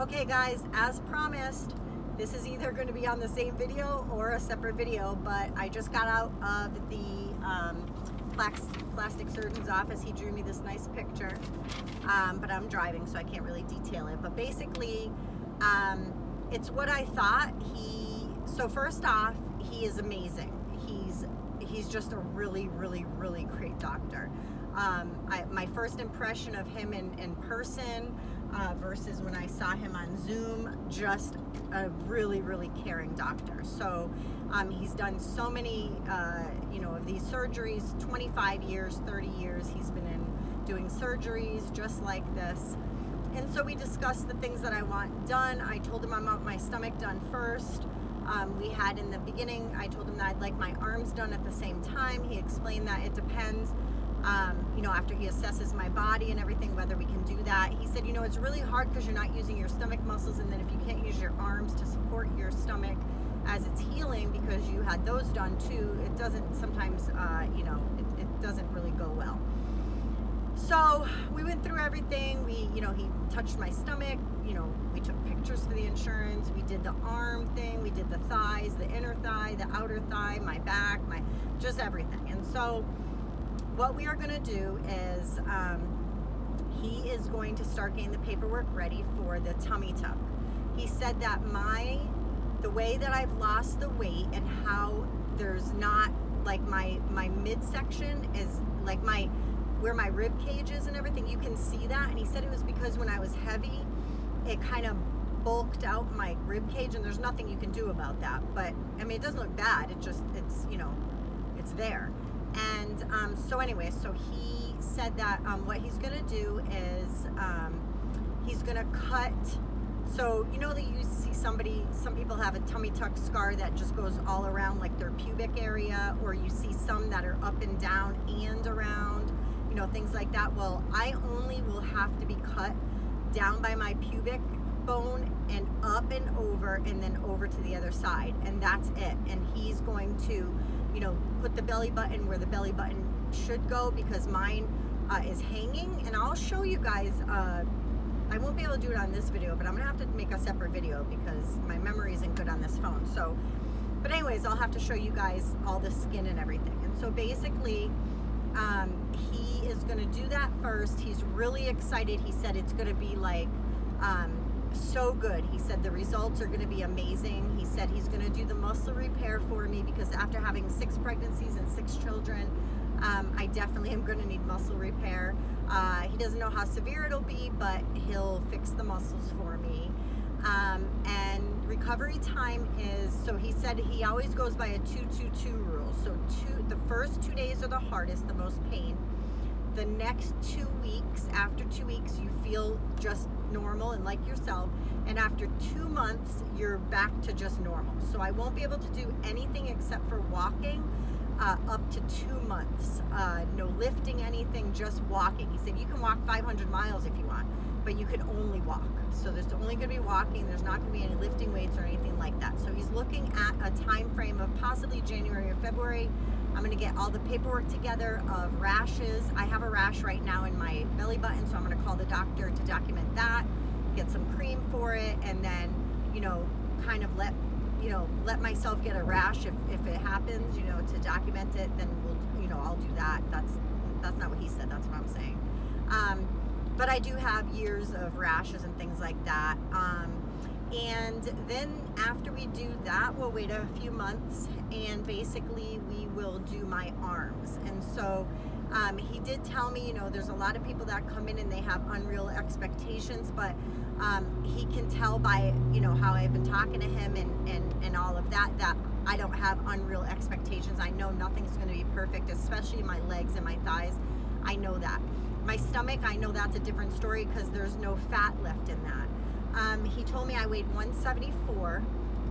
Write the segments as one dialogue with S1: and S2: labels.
S1: Okay guys, as promised, this is either going to be on the same video or a separate video, but I just got out of the plastic surgeon's office. He drew me this nice picture, but I'm driving so I can't really detail it. But basically, it's what I thought. So first off, he is amazing. He's just a really great doctor. My first impression of him in person versus when I saw him on Zoom, just a really caring doctor. So he's done so many of these surgeries, 25 years, 30 years he's been doing surgeries just like this. And so we discussed the things that I want done. I told him I want my stomach done first. We had in the beginning, I told him that I'd like my arms done at the same time. He explained that it depends, after he assesses my body and everything, whether we can do that. He said, it's really hard because you're not using your stomach muscles, and then if you can't use your arms to support your stomach as it's healing, because you had those done too, it doesn't sometimes, it doesn't really go well. So we went through everything. He touched my stomach. We took pictures for the insurance. We did the arm thing. We did the thighs, the inner thigh, the outer thigh, my back, just everything. And so what we are going to do is he is going to start getting the paperwork ready for the tummy tuck. He said that the way that I've lost the weight and how there's not, like, my midsection is like where my rib cage is and everything, you can see that. And he said it was because when I was heavy, it kind of bulked out my rib cage, and there's nothing you can do about that. But it doesn't look bad. It's there. And so anyway, so he said that what he's gonna do is he's gonna cut. So that you see some people have a tummy tuck scar that just goes all around, like their pubic area, or you see some that are up and down and around, things like that. Well, I only will have to be cut down by my pubic bone and up and over, and then over to the other side, and that's it. And he's going to put the belly button where the belly button should go, because mine is hanging. And I'll show you guys, I won't be able to do it on this video, but I'm gonna have to make a separate video because my memory isn't good on this phone. So, but anyways, I'll have to show you guys all the skin and everything. And so basically, he is gonna do that first. He's really excited. He said it's gonna be like so good. He said the results are gonna be amazing. He said he's gonna do the muscle repair for me, because after having 6 pregnancies and 6 children, I definitely am gonna need muscle repair. He doesn't know how severe it'll be, but he'll fix the muscles for me. And recovery time is, so he said he always goes by a 2-2-2 rule. So the first 2 days are the hardest, the most pain. The next 2 weeks, after 2 weeks, you feel just normal and like yourself. And after 2 months, you're back to just normal. So I won't be able to do anything except for walking up to 2 months. No lifting anything, just walking. He said you can walk 500 miles if you want, but you can only walk. So there's only going to be walking. There's not going to be any lifting weights or anything like that. So he's looking at a time frame of possibly January or February. I'm going to get all the paperwork together of rashes. I have a rash right now in my belly button, so I'm going to call the doctor to document that, get some cream for it, and then, kind of let myself get a rash if it happens, to document it. Then I'll do that. That's not what he said. That's what I'm saying. But I do have years of rashes and things like that. And then after we do that, we'll wait a few months, and basically we will do my arms. And so he did tell me, there's a lot of people that come in and they have unreal expectations, but he can tell by, how I've been talking to him and all of that I don't have unreal expectations. I know nothing's going to be perfect, especially my legs and my thighs. I know that. My stomach, I know that's a different story because there's no fat left in that. He told me I weighed 174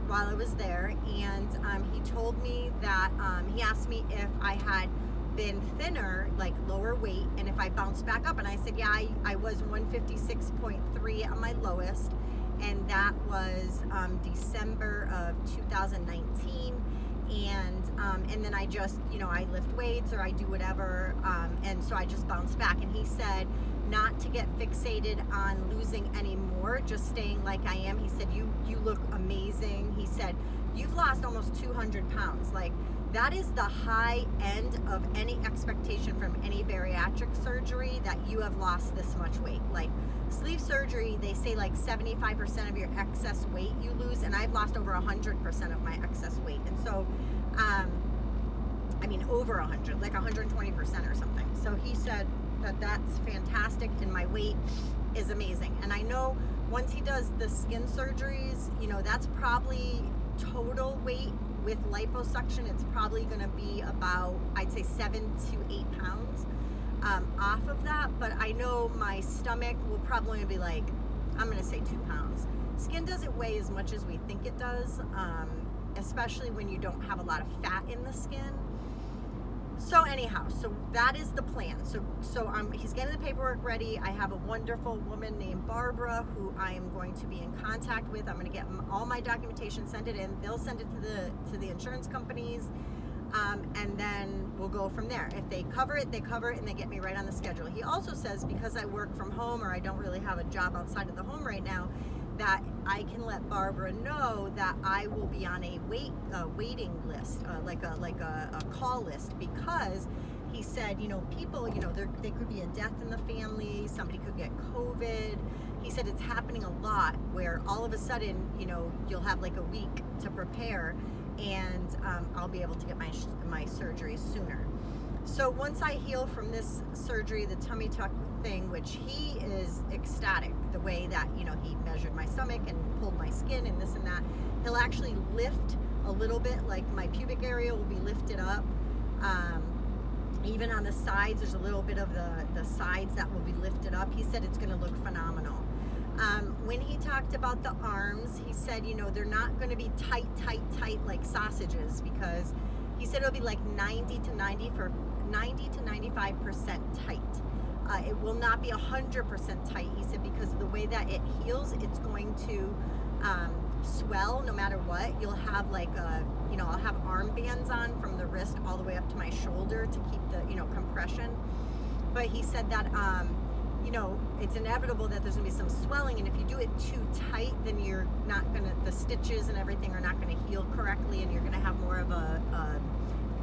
S1: while I was there, and he told me that he asked me if I had been thinner, like lower weight, and if I bounced back up, and I said yeah, I was 156.3 at my lowest, and that was December of 2019. And then I just, I lift weights or I do whatever, and so I just bounced back. And he said not to get fixated on losing any more, just staying like I am. He said, you look amazing. He said, you've lost almost 200 pounds. Like, that is the high end of any expectation from any bariatric surgery, that you have lost this much weight. Like, sleeve surgery, they say like 75% of your excess weight you lose, and I've lost over 100% of my excess weight. And so, I mean, over 100, like 120% or something. So he said that that's fantastic, and my weight is amazing. And I know once he does the skin surgeries, you know, that's probably total weight with liposuction. It's probably going to be about, I'd say 7 to 8 pounds off of that. But I know my stomach will probably be like, I'm going to say 2 pounds. Skin doesn't weigh as much as we think it does, especially when you don't have a lot of fat in the skin. So anyhow, so that is the plan. So he's getting the paperwork ready. I have a wonderful woman named Barbara who I am going to be in contact with. I'm going to get all my documentation, send it in. They'll send it to the insurance companies, and then we'll go from there. If they cover it, they cover it, and they get me right on the schedule. He also says, because I work from home, or I don't really have a job outside of the home right now, that I can let Barbara know that I will be on a waiting list, like a call list, because he said, you know, people, you know, there could be a death in the family, somebody could get COVID. He said it's happening a lot, where all of a sudden, you know, you'll have like a week to prepare, and I'll be able to get my surgery sooner. So once I heal from this surgery, the tummy tuck thing, which he is ecstatic, the way that, you know, he measured my stomach and pulled my skin and this and that. He'll actually lift a little bit, like my pubic area will be lifted up. Even on the sides, there's a little bit of the sides that will be lifted up. He said it's going to look phenomenal. When he talked about the arms, he said, you know, they're not going to be tight like sausages, because he said it'll be like 90 to 95% tight. It will not be 100% tight, he said, because of the way that it heals, it's going to swell no matter what. You'll have like I'll have armbands on from the wrist all the way up to my shoulder to keep the, you know, compression. But he said that, you know, it's inevitable that there's gonna be some swelling, and if you do it too tight, then you're not gonna, the stitches and everything are not gonna heal correctly, and you're gonna have more of a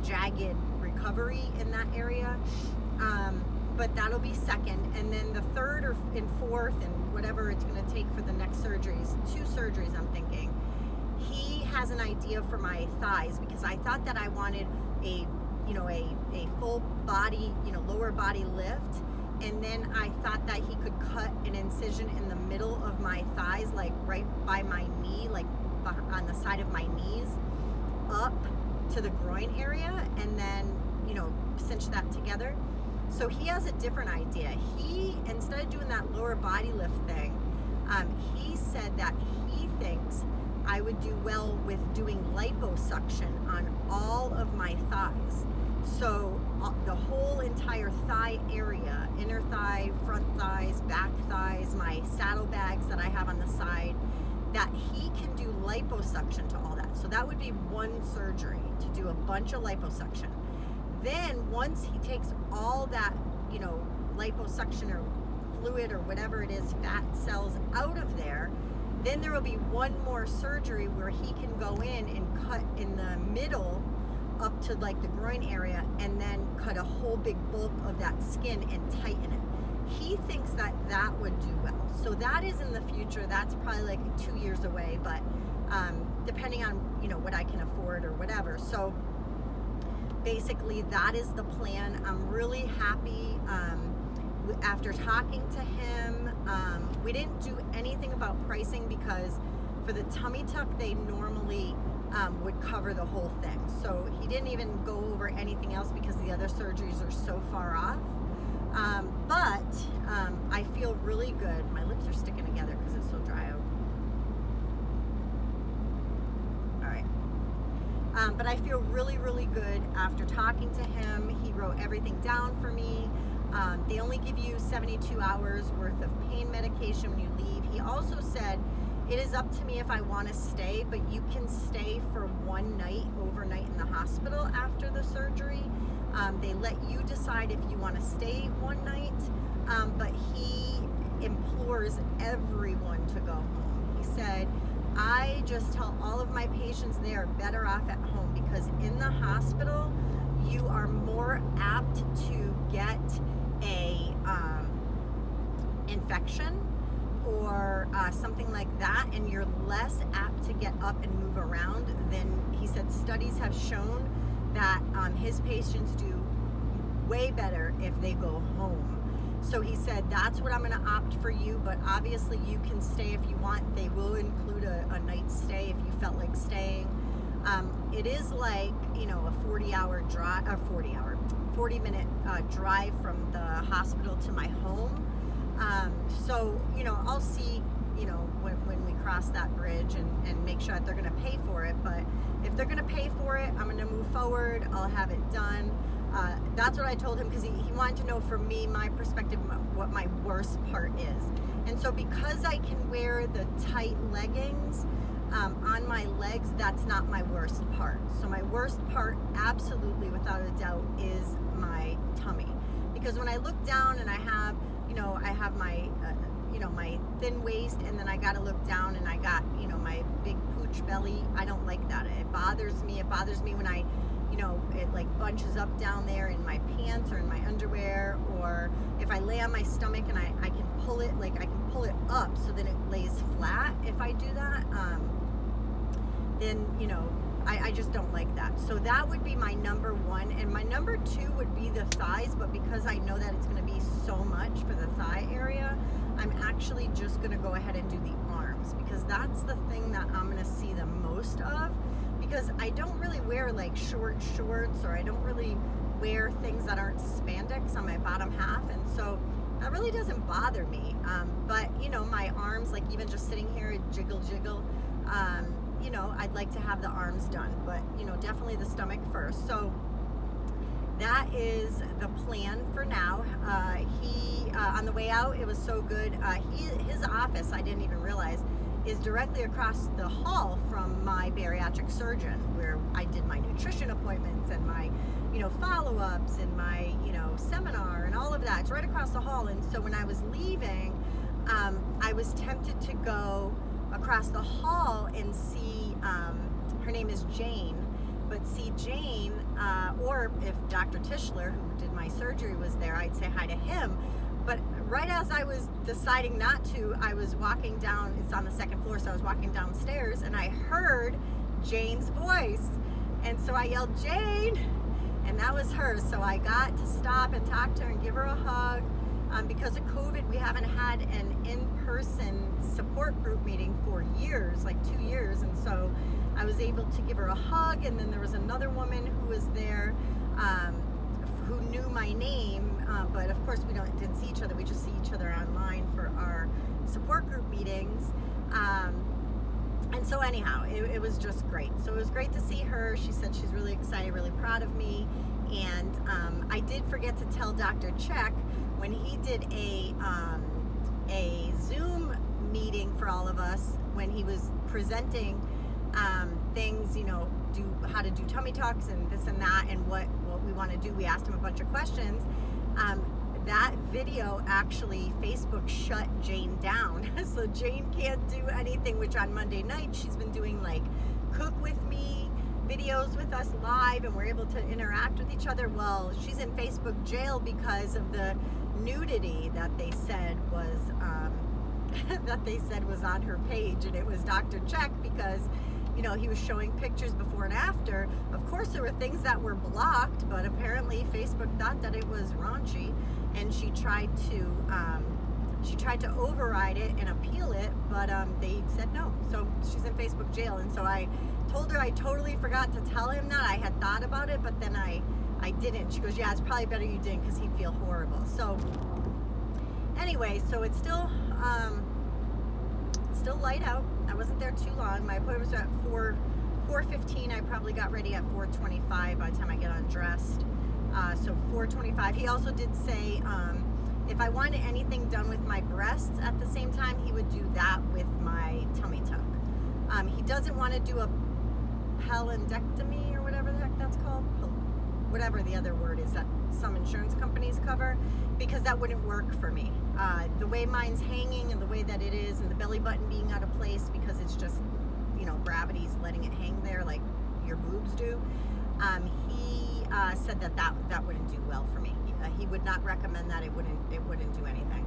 S1: jagged recovery in that area. But that'll be second, and then the third and fourth and whatever it's going to take for the next surgeries, 2 surgeries I'm thinking. He has an idea for my thighs, because I thought that I wanted a full body, you know, lower body lift, and then I thought that he could cut an incision in the middle of my thighs, like right by my knee, like on the side of my knees, up to the groin area, and then, you know, cinch that together. So he has a different idea. He, instead of doing that lower body lift thing, he said that he thinks I would do well with doing liposuction on all of my thighs. So the whole entire thigh area, inner thigh, front thighs, back thighs, my saddlebags that I have on the side, that he can do liposuction to all that. So that would be one surgery, to do a bunch of liposuction. Then once he takes all that, you know, liposuction or fluid or whatever it is, fat cells out of there, then there will be one more surgery where he can go in and cut in the middle up to like the groin area, and then cut a whole big bulk of that skin and tighten it. He thinks that that would do well. So that is in the future. That's probably like 2 years away, but depending on, you know, what I can afford or whatever. So basically that is the plan. I'm really happy. After talking to him, we didn't do anything about pricing, because for the tummy tuck they normally would cover the whole thing. So he didn't even go over anything else, because the other surgeries are so far off. But I feel really good. My lips are sticking together because it's so dry out. All right. But I feel really, really good after talking to him. He wrote everything down for me. They only give you 72 hours worth of pain medication when you leave. He also said, it is up to me if I want to stay, but you can stay for one night, overnight in the hospital after the surgery. They let you decide if you want to stay one night but he implores everyone to go home. He said, I just tell all of my patients they are better off at home because in the hospital, you are more apt to get a infection or something like that, and you're less apt to get up and move around than, he said, studies have shown that his patients do way better if they go home. So he said, that's what I'm going to opt for you, but obviously you can stay if you want. They will include a night stay if you felt like staying. It is like, you know, a 40-minute drive from the hospital to my home. So, you know, I'll see, you know, when we cross that bridge and make sure that they're going to pay for it. But if they're going to pay for it, I'm going to move forward. I'll have it done. That's what I told him because he wanted to know from me, my perspective, what my worst part is. And so because I can wear the tight leggings on my legs, that's not my worst part. So my worst part, absolutely, without a doubt, is my tummy. Because when I look down and I have my, my thin waist, and then I got to look down and I got, my big pooch belly, I don't like that. It bothers me. It bothers me when I, it like bunches up down there in my pants or in my underwear, or if I lay on my stomach and I can pull it, like I can pull it up so then it lays flat. If I do that, then, I just don't like that. So that would be my number one. And my number two would be the thighs, but because I know that it's going to be so much for the thigh area, I'm actually just going to go ahead and do the arms, because that's the thing that I'm going to see the most of, because I don't really wear like shorts, or I don't really wear things that aren't spandex on my bottom half. And so that really doesn't bother me. But, my arms, like even just sitting here, jiggle, I'd like to have the arms done, but, definitely the stomach first. So that is the plan for now. On the way out, it was so good. His office, I didn't even realize, is directly across the hall from my bariatric surgeon, where I did my nutrition appointments and my, follow-ups and my, seminar and all of that. It's right across the hall. And so when I was leaving, I was tempted to go across the hall and see, her name is Jane, but see Jane, or if Dr. Tischler, who did my surgery, was there, I'd say hi to him. But right as I was deciding not to, I was walking down, it's on the second floor, so I was walking downstairs and I heard Jane's voice. And so I yelled, Jane, and that was her. So I got to stop and talk to her and give her a hug. Because of COVID, we haven't had an in-person support group meeting for years, like 2 years. And so I was able to give her a hug. And then there was another woman who was there who knew my name. But of course, we didn't see each other. We just see each other online for our support group meetings. And so anyhow, it was just great. So it was great to see her. She said she's really excited, really proud of me. And I did forget to tell Dr. Check, when he did a Zoom meeting for all of us, when he was presenting things, how to do tummy tucks and this and that, and what we want to do. We asked him a bunch of questions. That video, actually, Facebook shut Jane down. So Jane can't do anything, which on Monday night, she's been doing like cook with me videos with us live, and we're able to interact with each other. Well, she's in Facebook jail because of the nudity that they said was on her page, and it was Dr. Check, because he was showing pictures before and after. Of course, there were things that were blocked, but apparently Facebook thought that it was raunchy, and she tried to override it and appeal it, but they said no. So she's in Facebook jail. And so I told her I totally forgot to tell him that. I had thought about it, but then I didn't. She goes, yeah, it's probably better you didn't, because he'd feel horrible. So anyway, so it's still light out. I wasn't there too long. My appointment was at 4:15. I probably got ready at 4:25 by the time I get undressed. So 4:25. He also did say if I wanted anything done with my breasts at the same time, he would do that with my tummy tuck. He doesn't want to do a appendectomy or whatever the heck that's called. whatever the other word is that some insurance companies cover, because that wouldn't work for me. The way mine's hanging and the way that it is, and the belly button being out of place because it's just, you know, gravity's letting it hang there like your boobs do. He said that wouldn't do well for me. He would not recommend that. It wouldn't do anything.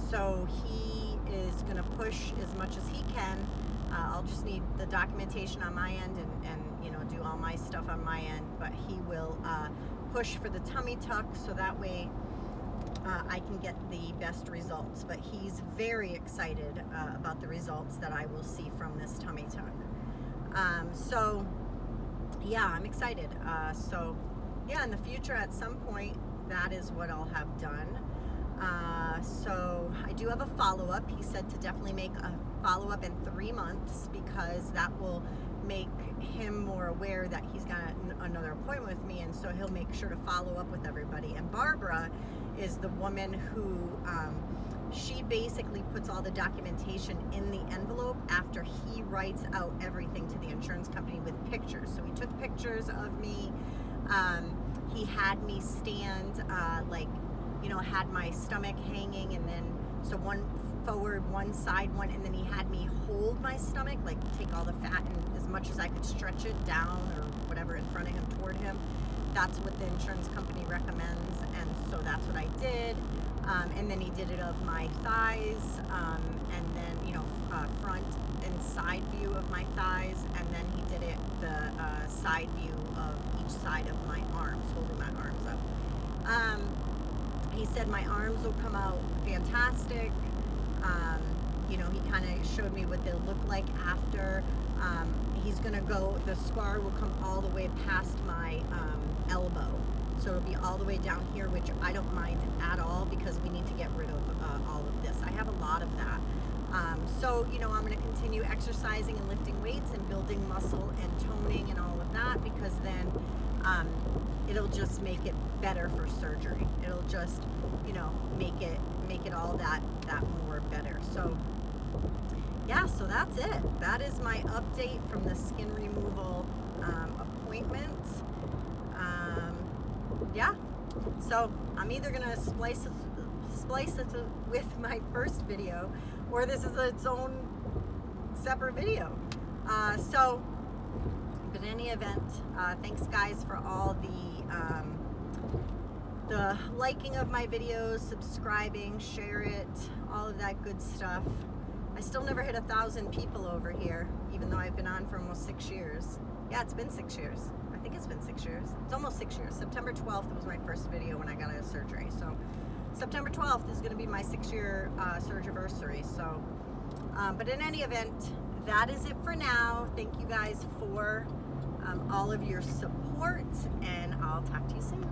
S1: So he is going to push as much as he can. I'll just need the documentation on my end and you know, do all my stuff on my end, but he will push for the tummy tuck so that way I can get the best results. But he's very excited about the results that I will see from this tummy tuck. So yeah, I'm excited. So yeah, in the future at some point, that is what I'll have done. So I do have a follow-up. He said to definitely make a follow-up in 3 months, because that will make him more aware that he's got another appointment with me, and so he'll make sure to follow up with everybody. And Barbara is the woman who she basically puts all the documentation in the envelope after he writes out everything to the insurance company with pictures. So he took pictures of me. He had me stand like, you know, had my stomach hanging, and then so one forward, one side, one, and then he had me hold my stomach, like take all the fat and as much as I could stretch it down or whatever in front of him toward him. That's what the insurance company recommends, and so that's what I did. And then he did it of my thighs, and then, you know, front and side view of my thighs, and then he did it the side view of each side of my arms, holding my arms up. He said my arms will come out fantastic. You know, he kind of showed me what they'll look like after. He's gonna go, the scar will come all the way past my elbow. So it'll be all the way down here, which I don't mind at all, because we need to get rid of all of this. I have a lot of that. So, you know, I'm gonna continue exercising and lifting weights and building muscle and toning and all of that, because then it'll just make it better for surgery. It'll just, you know, make it all that more better. So yeah, so that's it. That is my update from the skin removal appointment. Yeah, so I'm either gonna splice it with my first video, or this is its own separate video. So, but in any event, thanks guys for all the liking of my videos, subscribing, share it, all of that good stuff. I still never hit 1,000 people over here, even though I've been on for almost 6 years. Yeah, it's been 6 years. I think it's been 6 years. It's almost 6 years. September 12th was my first video when I got out of surgery. So September 12th is going to be my 6-year surgery. So, but in any event, that is it for now. Thank you guys for all of your support, and I'll talk to you soon.